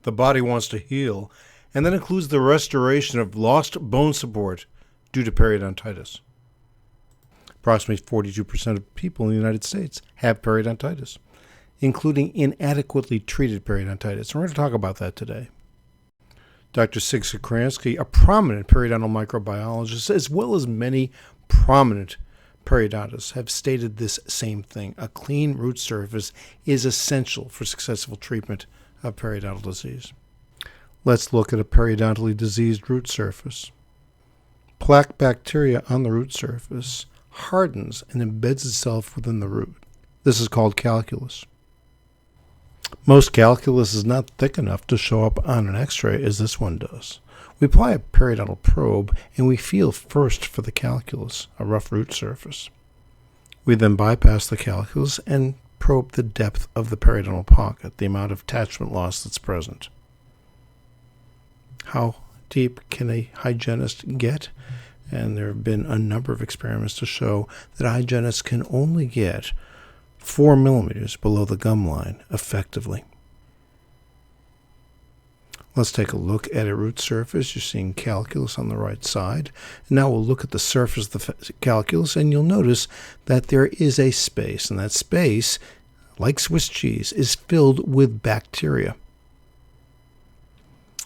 the body wants to heal, and that includes the restoration of lost bone support due to periodontitis. Approximately 42% of people in the United States have periodontitis, including inadequately treated periodontitis. And we're going to talk about that today. Dr. Sig Sokransky, a prominent periodontal microbiologist, as well as many prominent periodontists, have stated this same thing. A clean root surface is essential for successful treatment of periodontal disease. Let's look at a periodontally diseased root surface. Plaque bacteria on the root surface hardens and embeds itself within the root. This is called calculus. Most calculus is not thick enough to show up on an x-ray as this one does. We apply a periodontal probe and we feel first for the calculus, a rough root surface. We then bypass the calculus and probe the depth of the periodontal pocket, the amount of attachment loss that's present. How deep can a hygienist get? And there have been a number of experiments to show that hygienists can only get 4 millimeters below the gum line effectively. Let's take a look at a root surface. You're seeing calculus on the right side. Now we'll look at the surface of the calculus, and you'll notice that there is a space, and that space, like Swiss cheese, is filled with bacteria.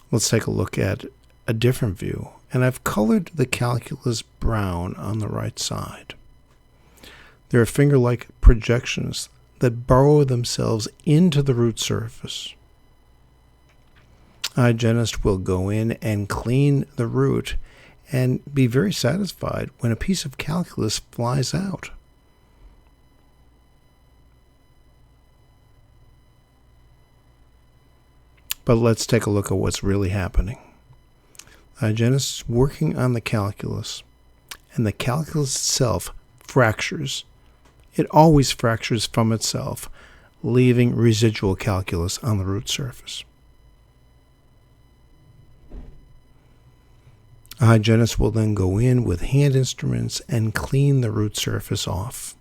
Let's take a look at a different view, and I've colored the calculus brown on the right side. There are finger-like projections that burrow themselves into the root surface. A hygienist will go in and clean the root and be very satisfied when a piece of calculus flies out. But let's take a look at what's really happening. The hygienist is working on the calculus, and the calculus itself fractures. It always fractures from itself, leaving residual calculus on the root surface. A hygienist will then go in with hand instruments and clean the root surface off.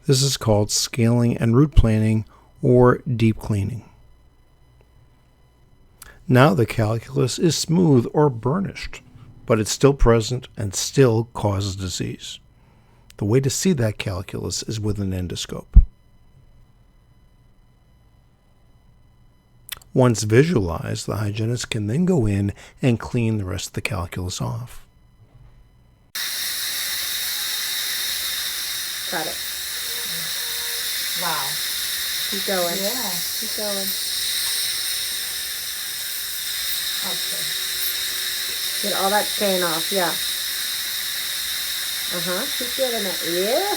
This is called scaling and root planing, or deep cleaning. Now the calculus is smooth or burnished, but it's still present and still causes disease. The way to see that calculus is with an endoscope. Once visualized, the hygienist can then go in and clean the rest of the calculus off. Got it. Wow. Keep going. Yeah. Keep going. Okay. Get all that stain off, yeah. Keep getting it. Yeah.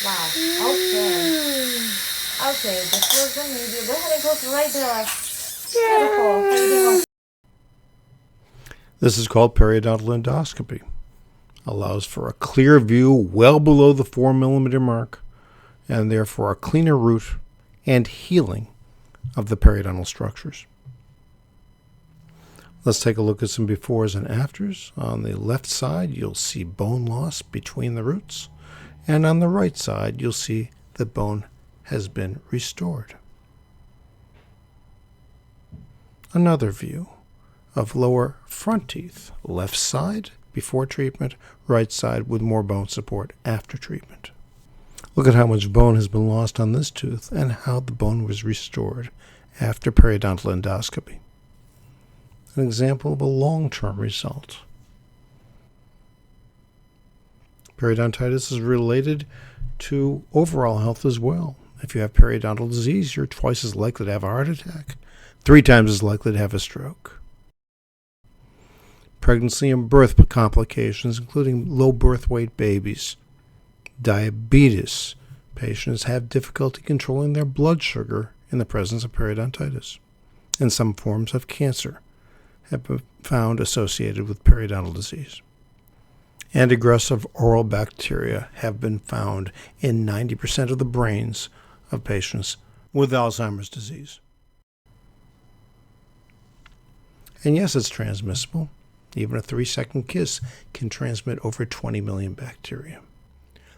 Wow. Okay. Okay, the first one maybe. Go ahead and go right there. Beautiful. This is called periodontal endoscopy. Allows for a clear view well below the 4 millimeter mark, and therefore a cleaner root and healing of the periodontal structures. Let's take a look at some befores and afters. On the left side, you'll see bone loss between the roots, and on the right side, you'll see that bone has been restored. Another view of lower front teeth, left side before treatment, right side with more bone support after treatment. Look at how much bone has been lost on this tooth and how the bone was restored after periodontal endoscopy. An example of a long-term result. Periodontitis is related to overall health as well. If you have periodontal disease, you're twice as likely to have a heart attack, 3 times as likely to have a stroke. Pregnancy and birth complications, including low birth weight babies. Diabetes. Patients have difficulty controlling their blood sugar in the presence of periodontitis. And some forms of cancer have been found associated with periodontal disease. And aggressive oral bacteria have been found in 90% of the brains of patients with Alzheimer's disease. And yes, it's transmissible. Even a 3-second kiss can transmit over 20 million bacteria.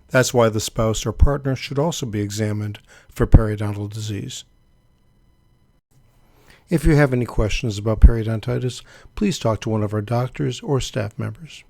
That's why the spouse or partner should also be examined for periodontal disease. If you have any questions about periodontitis, please talk to one of our doctors or staff members.